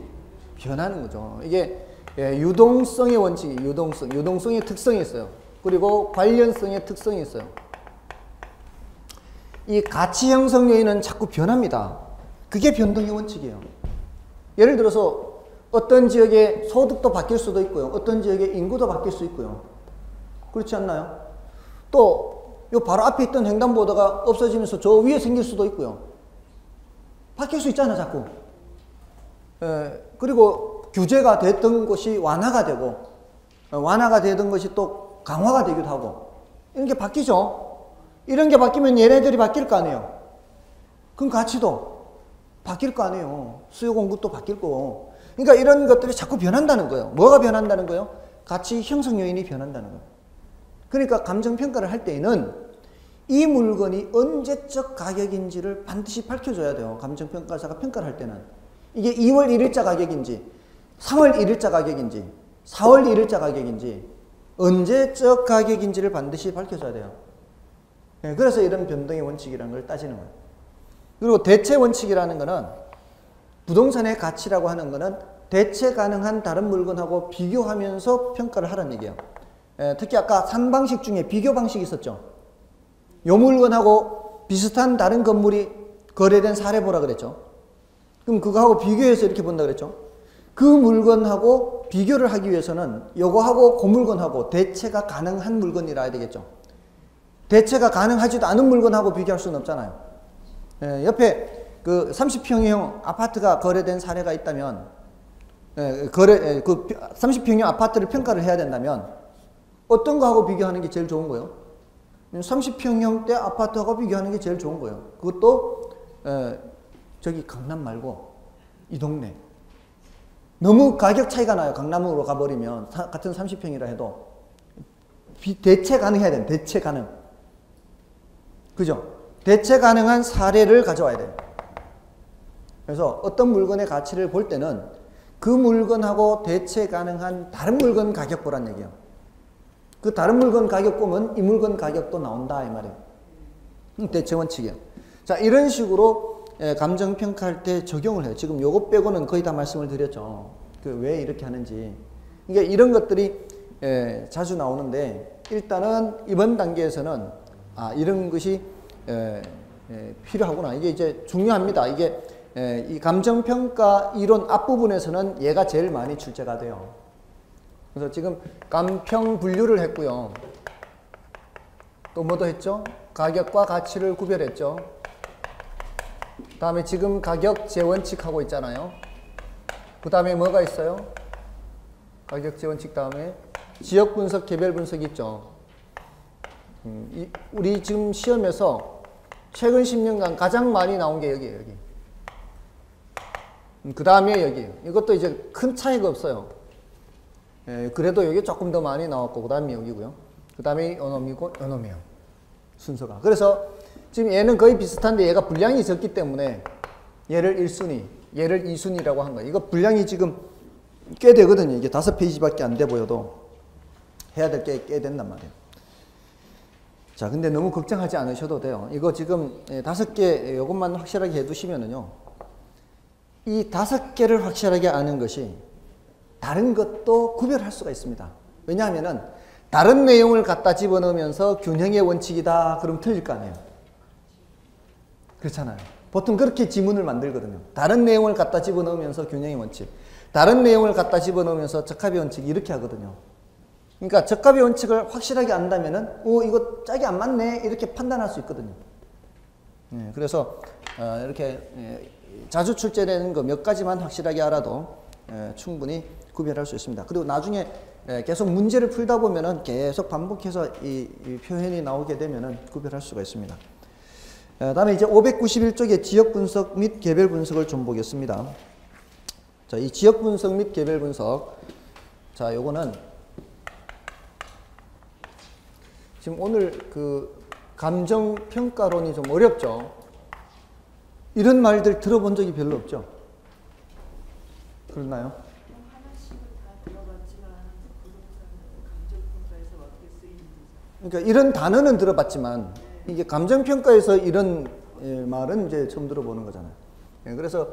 변하는 거죠. 이게 유동성의 원칙이 유동성의 특성이 있어요. 그리고 관련성의 특성이 있어요. 이 가치 형성 요인은 자꾸 변합니다. 그게 변동의 원칙이에요. 예를 들어서 어떤 지역의 소득도 바뀔 수도 있고요. 어떤 지역의 인구도 바뀔 수 있고요. 그렇지 않나요? 또 요 바로 앞에 있던 횡단보도가 없어지면서 저 위에 생길 수도 있고요. 바뀔 수 있잖아요, 자꾸. 그리고 규제가 됐던 것이 완화가 되고 완화가 되던 것이 또 강화가 되기도 하고 이런 게 바뀌죠. 이런 게 바뀌면 얘네들이 바뀔 거 아니에요. 그럼 가치도 바뀔 거 아니에요. 수요 공급도 바뀔 거고. 그러니까 이런 것들이 자꾸 변한다는 거예요. 뭐가 변한다는 거예요? 가치 형성 요인이 변한다는 거예요. 그러니까 감정평가를 할 때에는 이 물건이 언제적 가격인지를 반드시 밝혀줘야 돼요. 감정평가사가 평가를 할 때는. 이게 2월 1일자 가격인지 3월 1일자 가격인지 4월 1일자 가격인지 언제적 가격인지를 반드시 밝혀줘야 돼요. 그래서 이런 변동의 원칙이라는 걸 따지는 거예요. 그리고 대체 원칙이라는 거는 부동산의 가치라고 하는 거는 대체 가능한 다른 물건하고 비교하면서 평가를 하라는 얘기예요. 특히 아까 3방식 중에 비교 방식이 있었죠. 요 물건하고 비슷한 다른 건물이 거래된 사례 보라 그랬죠. 그럼 그거하고 비교해서 이렇게 본다 그랬죠. 그 물건하고 비교를 하기 위해서는 요거하고 그 물건하고 대체가 가능한 물건이라 되겠죠. 대체가 가능하지도 않은 물건하고 비교할 수는 없잖아요. 옆에 그 30평형 아파트가 거래된 사례가 있다면 그 30평형 아파트를 평가를 해야 된다면 어떤 거하고 비교하는 게 제일 좋은 거예요? 30평형대 아파트하고 비교하는 게 제일 좋은 거예요. 그것도 저기 강남 말고 이 동네. 너무 가격 차이가 나요. 강남으로 가버리면 같은 30평이라 해도 대체 가능해야 돼요. 대체 가능. 그죠? 대체 가능한 사례를 가져와야 돼요. 그래서 어떤 물건의 가치를 볼 때는 그 물건하고 대체 가능한 다른 물건 가격 보란 얘기예요. 그 다른 물건 가격 보면 이 물건 가격도 나온다 이 말이에요. 대체 원칙이에요. 자, 이런 식으로 감정평가할 때 적용을 해요. 지금 요것 빼고는 거의 다 말씀을 드렸죠. 그 왜 이렇게 하는지. 그러니까 이런 것들이 자주 나오는데 일단은 이번 단계에서는 이런 것이 필요하구나. 이게 이제 중요합니다. 이게 이 감정평가 이론 앞부분에서는 얘가 제일 많이 출제가 돼요. 그래서 지금 감평 분류를 했고요. 또 뭐도 했죠? 가격과 가치를 구별했죠. 다음에 지금 가격 재원칙 하고 있잖아요. 그 다음에 뭐가 있어요? 가격 재원칙 다음에 지역 분석, 개별 분석 있죠. 우리 지금 시험에서 최근 10년간 가장 많이 나온 게 여기에요, 여기. 그 다음에 여기에요. 이것도 이제 큰 차이가 없어요. 그래도 여기 조금 더 많이 나왔고, 그 다음에 여기고요. 그 다음에 요놈이고, 요놈이에요. 순서가. 그래서 지금 얘는 거의 비슷한데 얘가 분량이 적기 때문에 얘를 1순위, 얘를 2순위라고 한 거예요. 이거 분량이 지금 꽤 되거든요. 이게 5페이지밖에 안 돼 보여도 해야 될 게 꽤 된단 말이에요. 자, 근데 너무 걱정하지 않으셔도 돼요. 이거 지금 5개 이것만 확실하게 해두시면은요. 이 5개를 확실하게 아는 것이 다른 것도 구별할 수가 있습니다. 왜냐하면은 다른 내용을 갖다 집어넣으면서 균형의 원칙이다. 그럼 틀릴 거 아니에요. 그렇잖아요. 보통 그렇게 지문을 만들거든요. 다른 내용을 갖다 집어넣으면서 균형의 원칙. 다른 내용을 갖다 집어넣으면서 적합의 원칙 이렇게 하거든요. 그러니까 적합의 원칙을 확실하게 안다면은 이거 짝이 안 맞네 이렇게 판단할 수 있거든요. 그래서 이렇게 자주 출제되는 거 몇 가지만 확실하게 알아도 충분히 구별할 수 있습니다. 그리고 나중에 계속 문제를 풀다 보면은 계속 반복해서 이 표현이 나오게 되면은 구별할 수가 있습니다. 다음에 이제 591쪽의 지역 분석 및 개별 분석을 좀 보겠습니다. 자, 이 지역 분석 및 개별 분석. 자, 요거는 지금 오늘 그 감정 평가론이 좀 어렵죠. 이런 말들 들어본 적이 별로 없죠. 그렇나요? 그러니까 이런 단어는 들어봤지만 이게 감정평가에서 이런 말은 이제 처음 들어보는 거잖아요. 그래서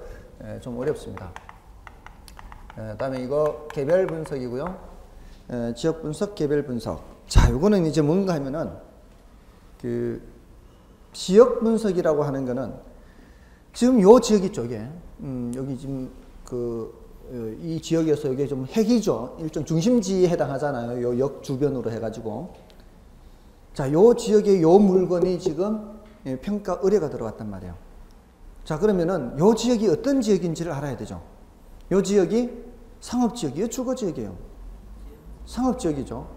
좀 어렵습니다. 다음에 이거 개별 분석이고요. 지역 분석, 개별 분석. 자, 요거는 이제 뭔가 하면은 그 지역 분석이라고 하는 거는 지금 요 지역 있죠, 이게. 여기 지금 이 지역에서 이게 좀 핵이죠. 일종 중심지에 해당하잖아요. 요 역 주변으로 해가지고. 자, 요 지역에 요 물건이 지금 평가 의뢰가 들어왔단 말이에요. 자, 그러면은 요 지역이 어떤 지역인지를 알아야 되죠. 요 지역이 상업지역이에요? 주거지역이에요? 상업지역이죠.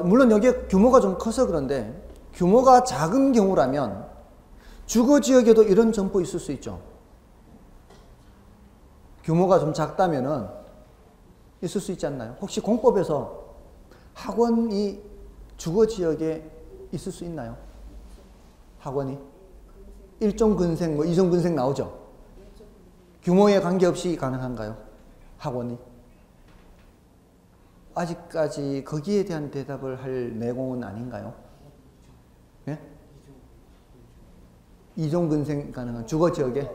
물론 여기에 규모가 좀 커서 그런데 규모가 작은 경우라면 주거지역에도 이런 점포 있을 수 있죠. 규모가 좀 작다면은 있을 수 있지 않나요? 혹시 공법에서 학원이 주거지역에 있을 수 있나요? 학원이? 1종 근생, 2종 근생 나오죠? 규모에 관계없이 가능한가요? 학원이? 아직까지 거기에 대한 대답을 할 내공은 아닌가요? 예? 2종 근생 가능한 주거지역에?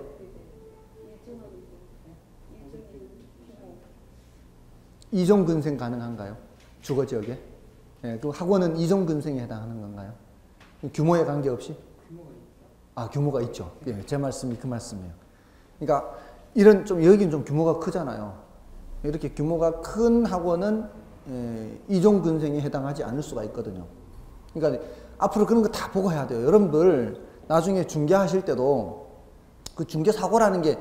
이종 근생 가능한가요? 주거지역에? 예, 그 학원은 이종 근생에 해당하는 건가요? 규모에 관계없이? 규모가 있죠. 예, 제 말씀이 그 말씀이에요. 그러니까 이런 여기는 좀 규모가 크잖아요. 이렇게 규모가 큰 학원은 이종 근생에 해당하지 않을 수가 있거든요. 그러니까 앞으로 그런 거 다 보고 해야 돼요. 여러분들 나중에 중개하실 때도 그 중개 사고라는 게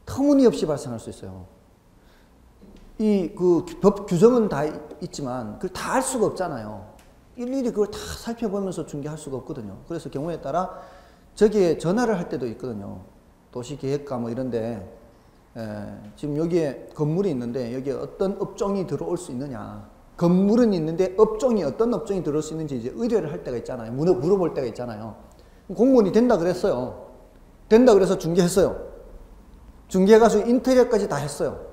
터무니없이 발생할 수 있어요. 그 법 규정은 다 있지만 그걸 다 알 수가 없잖아요. 일일이 그걸 다 살펴보면서 중개할 수가 없거든요. 그래서 경우에 따라 저기에 전화를 할 때도 있거든요. 도시계획과 뭐 이런데 지금 여기에 건물이 있는데 여기에 어떤 업종이 들어올 수 있느냐. 건물은 있는데 업종이 어떤 업종이 들어올 수 있는지 이제 의뢰를 할 때가 있잖아요. 물어볼 때가 있잖아요. 공무원이 된다 그랬어요. 된다 그래서 중개했어요. 중개해가지고 인테리어까지 다 했어요.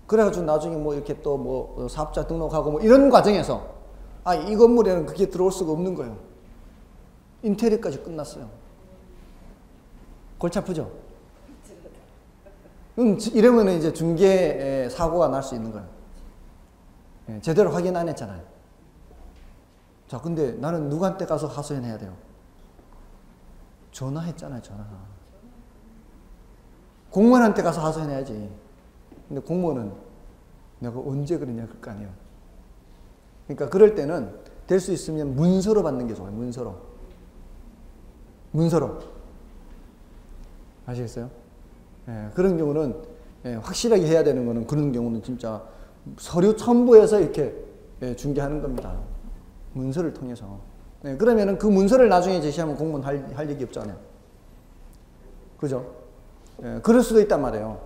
그래가지고 나중에 뭐 이렇게 또 뭐 사업자 등록하고 뭐 이런 과정에서 이 건물에는 그게 들어올 수가 없는 거예요. 인테리어까지 끝났어요. 골치 아프죠? 이러면 이제 중개 사고가 날 수 있는 거예요. 제대로 확인 안 했잖아요. 자, 근데 나는 누구한테 가서 하소연해야 돼요? 전화했잖아요, 전화. 공무원한테 가서 하소연해야지. 근데 공무원은 내가 언제 그러냐 그럴 거 아니에요. 그러니까 그럴 때는 될 수 있으면 문서로 받는 게 좋아요. 문서로. 문서로. 아시겠어요? 그런 경우는 확실하게 해야 되는 거는 그런 경우는 진짜 서류 첨부해서 이렇게 중개하는 겁니다. 문서를 통해서. 그러면은 그 문서를 나중에 제시하면 공무원 할 얘기 없잖아요. 그죠? 그럴 수도 있단 말이에요.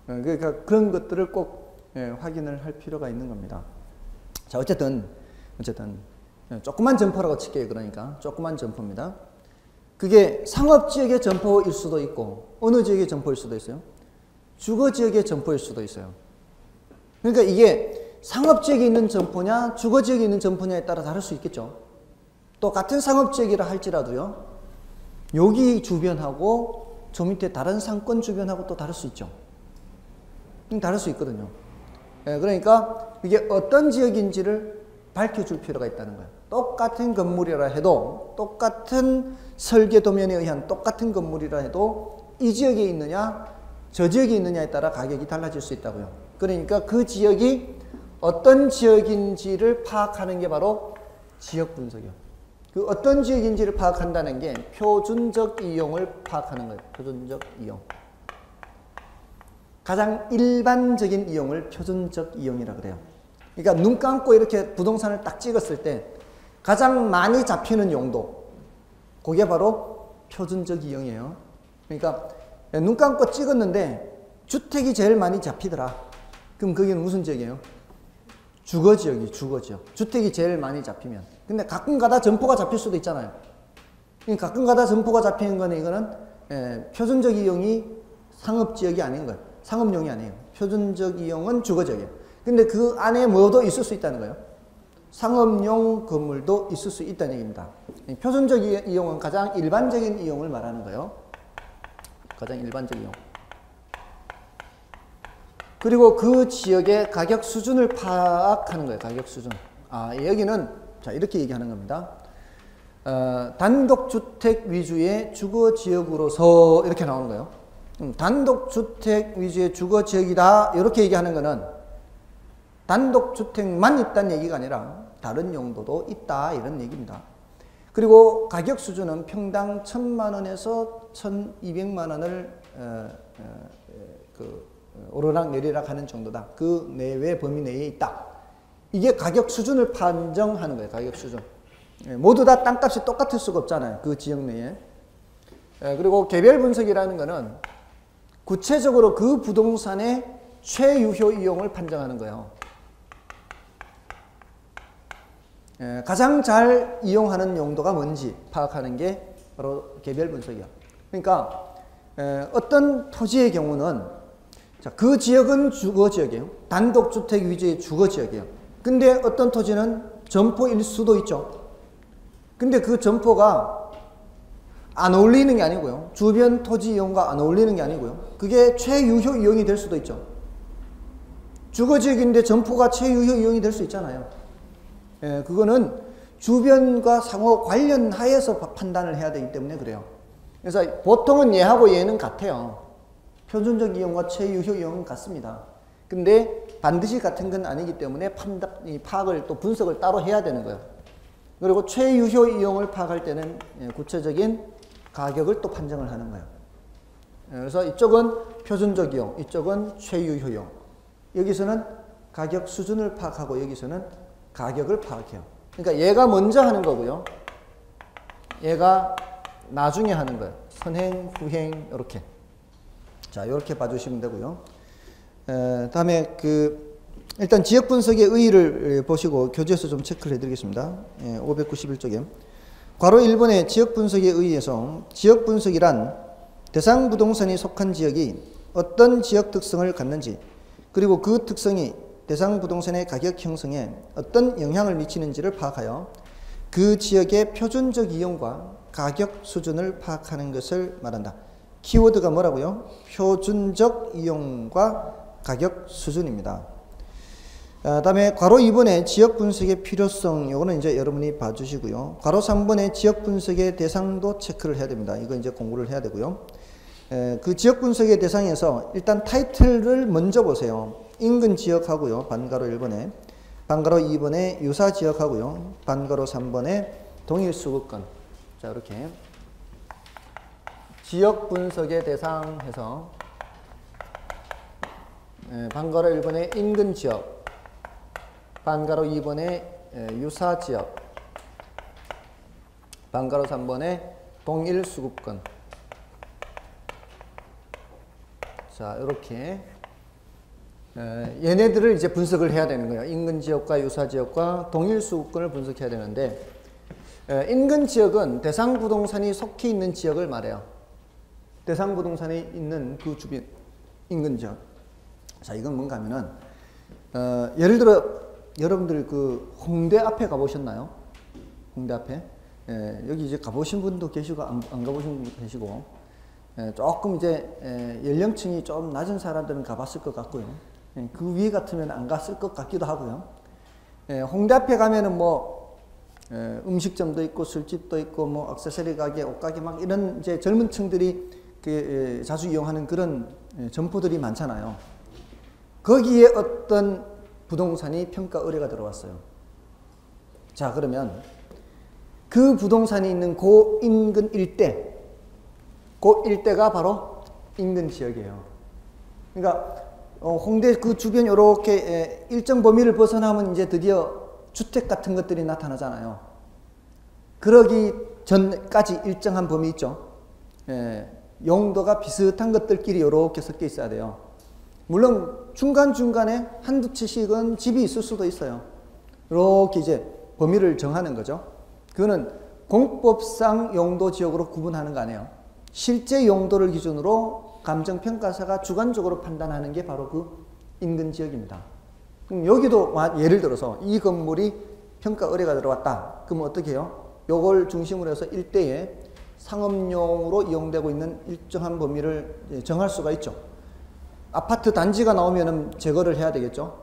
그러니까 그런 것들을 꼭 확인을 할 필요가 있는 겁니다. 자, 어쨌든 조그만 점포라고 칠게요. 그러니까 조그만 점포입니다. 그게 상업지역의 점포일 수도 있고 어느 지역의 점포일 수도 있어요. 주거지역의 점포일 수도 있어요. 그러니까 이게 상업지역에 있는 점포냐 주거지역에 있는 점포냐에 따라 다를 수 있겠죠. 또 같은 상업지역이라 할지라도요. 여기 주변하고 저 밑에 다른 상권 주변하고 또 다를 수 있죠. 다를 수 있거든요. 그러니까 이게 어떤 지역인지를 밝혀줄 필요가 있다는 거예요. 똑같은 건물이라 해도 똑같은 설계도면에 의한 똑같은 건물이라 해도 이 지역에 있느냐 저 지역에 있느냐에 따라 가격이 달라질 수 있다고요. 그러니까 그 지역이 어떤 지역인지를 파악하는 게 바로 지역 분석이요. 그 어떤 지역인지를 파악한다는 게 표준적 이용을 파악하는 거예요. 표준적 이용. 가장 일반적인 이용을 표준적 이용이라 그래요. 그러니까 눈 감고 이렇게 부동산을 딱 찍었을 때 가장 많이 잡히는 용도, 그게 바로 표준적 이용이에요. 그러니까 눈 감고 찍었는데 주택이 제일 많이 잡히더라. 그럼 거기는 무슨 지역이에요? 주거지역이 주거지역. 주택이 제일 많이 잡히면. 근데 가끔가다 점포가 잡힐 수도 있잖아요. 가끔가다 점포가 잡히는 거는 이거는 표준적 이용이 상업지역이 아닌 거예요. 상업용이 아니에요. 표준적 이용은 주거지역이에요. 근데 그 안에 뭐도 있을 수 있다는 거예요. 상업용 건물도 있을 수 있다는 얘기입니다. 표준적 이용은 가장 일반적인 이용을 말하는 거예요. 가장 일반적 이용. 그리고 그 지역의 가격 수준을 파악하는 거예요. 가격 수준. 여기는 자 이렇게 얘기하는 겁니다. 단독주택 위주의 주거지역으로서 이렇게 나오는 거예요. 단독주택 위주의 주거지역이다 이렇게 얘기하는 거는 단독주택만 있다는 얘기가 아니라 다른 용도도 있다 이런 얘기입니다. 그리고 가격 수준은 평당 1,000만 원에서 1,200만 원을 오르락 내리락 하는 정도다. 그 내외 범위 내에 있다. 이게 가격 수준을 판정하는 거예요. 가격 수준. 모두 다 땅값이 똑같을 수가 없잖아요. 그 지역 내에. 그리고 개별 분석이라는 거는 구체적으로 그 부동산의 최유효 이용을 판정하는 거예요. 가장 잘 이용하는 용도가 뭔지 파악하는 게 바로 개별 분석이야. 그러니까 어떤 토지의 경우는 그 지역은 주거지역이에요. 단독주택 위주의 주거지역이에요. 근데 어떤 토지는 점포일 수도 있죠. 근데 그 점포가 안 어울리는 게 아니고요. 주변 토지 이용과 안 어울리는 게 아니고요. 그게 최유효 이용이 될 수도 있죠. 주거지역인데 점포가 최유효 이용이 될 수 있잖아요. 그거는 주변과 상호 관련하에서 판단을 해야 되기 때문에 그래요. 그래서 보통은 얘하고 얘는 같아요. 표준적 이용과 최유효 이용은 같습니다. 근데 반드시 같은 건 아니기 때문에 파악을 또 분석을 따로 해야 되는 거예요. 그리고 최유효 이용을 파악할 때는 구체적인 가격을 또 판정을 하는 거예요. 그래서 이쪽은 표준적 이용, 이쪽은 최유효 이용. 여기서는 가격 수준을 파악하고 여기서는 가격을 파악해요. 그러니까 얘가 먼저 하는 거고요. 얘가 나중에 하는 거예요. 선행, 후행 이렇게. 자, 이렇게 봐주시면 되고요. 다음에 일단 지역 분석의 의의를 보시고 교재에서 좀 체크를 해드리겠습니다. 591쪽에 괄호 1번의 지역 분석에 의해서 지역 분석이란 대상 부동산이 속한 지역이 어떤 지역 특성을 갖는지 그리고 그 특성이 대상 부동산의 가격 형성에 어떤 영향을 미치는지를 파악하여 그 지역의 표준적 이용과 가격 수준을 파악하는 것을 말한다. 키워드가 뭐라고요? 표준적 이용과 가격 수준입니다. 다음에 괄호 2번의 지역 분석의 필요성, 요거는 이제 여러분이 봐주시고요. 괄호 3번의 지역 분석의 대상도 체크를 해야 됩니다. 이거 이제 공부를 해야 되고요. 그 지역 분석의 대상에서 일단 타이틀을 먼저 보세요. 인근 지역하고요. 반괄호 1번에. 반괄호 2번에 유사 지역하고요. 반괄호 3번에 동일 수급권. 자, 이렇게. 지역 분석의 대상 해서 반괄호 1번에 인근 지역, 반괄호 2번에 유사 지역, 반괄호 3번에 동일 수급권. 자, 이렇게 얘네들을 이제 분석을 해야 되는 거예요. 인근 지역과 유사 지역과 동일 수급권을 분석해야 되는데, 인근 지역은 대상 부동산이 속해 있는 지역을 말해요. 대상 부동산이 있는 그 주변 인근 지역. 자, 이건 뭔가 하면은 예를 들어 여러분들 그 홍대 앞에 가보셨나요? 홍대 앞에 여기 이제 가보신 분도 계시고 안 가보신 분도 계시고, 조금 이제 연령층이 좀 낮은 사람들은 가봤을 것 같고요. 그 위에 같으면 안 갔을 것 같기도 하고요. 홍대 앞에 가면은 뭐 음식점도 있고 술집도 있고 뭐 액세서리 가게, 옷가게 막 이런 이제 젊은 층들이 자주 이용하는 그런 점포들이 많잖아요. 거기에 어떤 부동산이 평가 의뢰가 들어왔어요. 자, 그러면 그 부동산이 있는 그 인근 일대, 그 일대가 바로 인근 지역이에요. 그러니까 홍대 그 주변 이렇게 일정 범위를 벗어나면 이제 드디어 주택 같은 것들이 나타나잖아요. 그러기 전까지 일정한 범위 있죠. 용도가 비슷한 것들끼리 이렇게 섞여 있어야 돼요. 물론 중간중간에 한두 채씩은 집이 있을 수도 있어요. 이렇게 이제 범위를 정하는 거죠. 그거는 공법상 용도 지역으로 구분하는 거 아니에요. 실제 용도를 기준으로 감정평가사가 주관적으로 판단하는 게 바로 그 인근 지역입니다. 그럼 여기도 예를 들어서 이 건물이 평가 의뢰가 들어왔다. 그럼 어떻게 해요? 요걸 중심으로 해서 일대에 상업용으로 이용되고 있는 일정한 범위를 정할 수가 있죠. 아파트 단지가 나오면은 제거를 해야 되겠죠.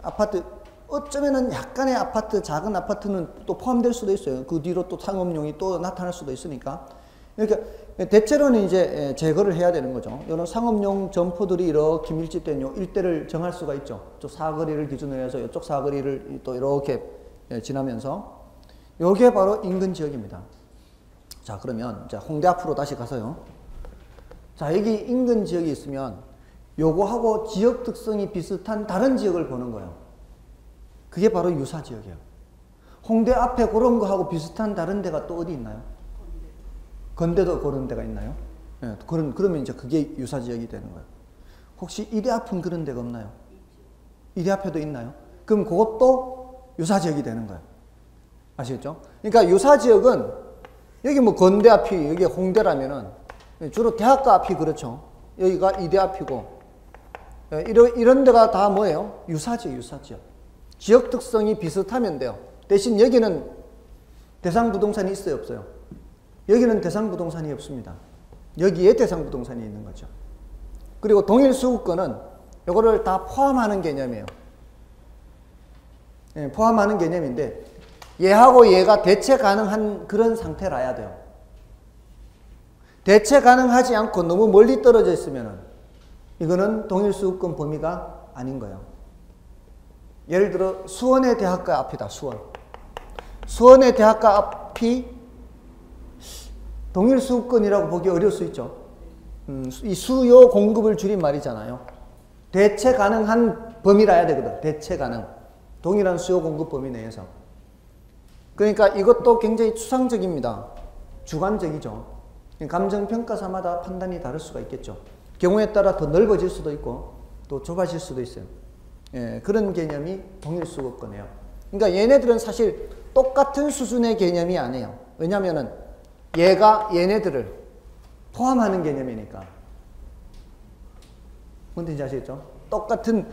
아파트 어쩌면은 약간의 아파트, 작은 아파트는 또 포함될 수도 있어요. 그 뒤로 또 상업용이 또 나타날 수도 있으니까. 그러니까 대체로는 이제 제거를 해야 되는 거죠. 이런 상업용 점포들이 이렇게 밀집된 요 일대를 정할 수가 있죠. 저 사거리를 기준으로 해서 이쪽 사거리를 또 이렇게 지나면서 요게 바로 인근 지역입니다. 자, 그러면 자, 홍대 앞으로 다시 가서요. 자, 여기 인근 지역이 있으면 요거하고 지역 특성이 비슷한 다른 지역을 보는 거예요. 그게 바로 유사 지역이에요. 홍대 앞에 그런 거하고 비슷한 다른 데가 또 어디 있나요? 건대도 그런 데가 있나요? 네, 그러면 이제 그게 유사 지역이 되는 거예요. 혹시 이대 앞은 그런 데가 없나요? 이대 앞에도 있나요? 그럼 그것도 유사 지역이 되는 거예요. 아시겠죠? 그러니까 유사 지역은 여기 뭐 건대 앞이 여기 홍대라면은 주로 대학가 앞이 그렇죠. 여기가 이대 앞이고 이런 데가 다 뭐예요? 유사지역, 유사지역. 지역 특성이 비슷하면 돼요. 대신 여기는 대상 부동산이 있어요, 없어요? 여기는 대상 부동산이 없습니다. 여기에 대상 부동산이 있는 거죠. 그리고 동일 수급권은 이거를 다 포함하는 개념이에요. 포함하는 개념인데 얘하고 얘가 대체 가능한 그런 상태라야 돼요. 대체 가능하지 않고 너무 멀리 떨어져 있으면 이거는 동일 수급권 범위가 아닌 거예요. 예를 들어 수원의 대학가 앞이다. 수원의 대학가 앞이 동일 수급권이라고 보기 어려울 수 있죠. 이 수요 공급을 줄인 말이잖아요. 대체 가능한 범위라야 되거든. 대체 가능. 동일한 수요 공급 범위 내에서. 그러니까 이것도 굉장히 추상적입니다. 주관적이죠. 감정평가사마다 판단이 다를 수가 있겠죠. 경우에 따라 더 넓어질 수도 있고 또 좁아질 수도 있어요. 그런 개념이 동일 수급권이에요. 그러니까 얘네들은 사실 똑같은 수준의 개념이 아니에요. 왜냐하면 얘가 얘네들을 포함하는 개념이니까. 뭔지 아시겠죠? 똑같은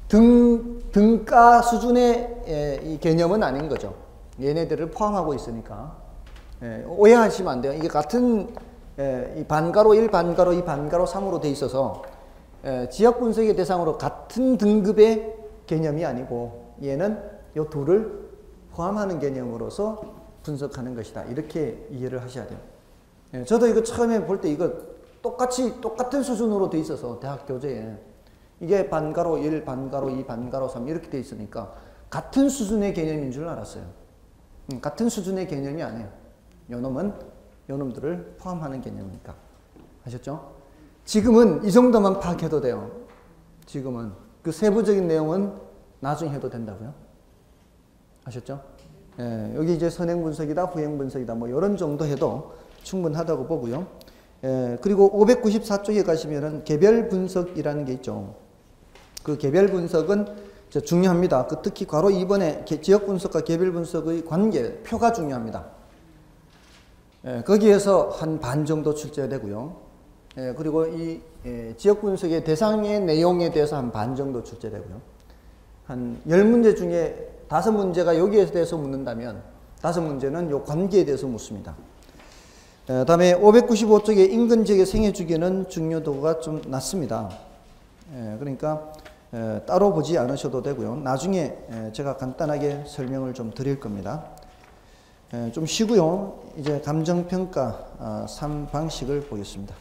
등가 수준의 이 개념은 아닌 거죠. 얘네들을 포함하고 있으니까. 오해하시면 안 돼요. 이게 같은 이 반가로 1, 반가로 2, 반가로 3으로 돼 있어서 지역 분석의 대상으로 같은 등급의 개념이 아니고 얘는 이 둘을 포함하는 개념으로서 분석하는 것이다. 이렇게 이해를 하셔야 돼요. 저도 이거 처음에 볼 때 이거 똑같은 수준으로 돼 있어서 대학 교재에 이게 반가로 1, 반가로 2, 반가로 3 이렇게 돼 있으니까 같은 수준의 개념인 줄 알았어요. 같은 수준의 개념이 아니에요. 요놈들을 포함하는 개념이니까. 아셨죠? 지금은 이 정도만 파악해도 돼요. 지금은. 그 세부적인 내용은 나중에 해도 된다고요. 아셨죠? 여기 이제 선행 분석이다, 후행 분석이다, 뭐 이런 정도 해도 충분하다고 보고요. 그리고 594쪽에 가시면은 개별 분석이라는 게 있죠. 그 개별 분석은 중요합니다. 특히 괄호 2번에 지역 분석과 개별 분석의 관계, 표가 중요합니다. 거기에서 한 반 정도 출제되고요. 그리고 이 지역 분석의 대상의 내용에 대해서 한 반 정도 출제되고요. 한 10문제 중에 5문제가 여기에 대해서 묻는다면 5문제는 이 관계에 대해서 묻습니다. 다음에 595쪽에 인근 지역의 생애 주기는 중요도가 좀 낮습니다. 그러니까 따로 보지 않으셔도 되고요. 나중에 제가 간단하게 설명을 좀 드릴 겁니다. 좀 쉬고요. 이제 감정평가 3방식을 보겠습니다.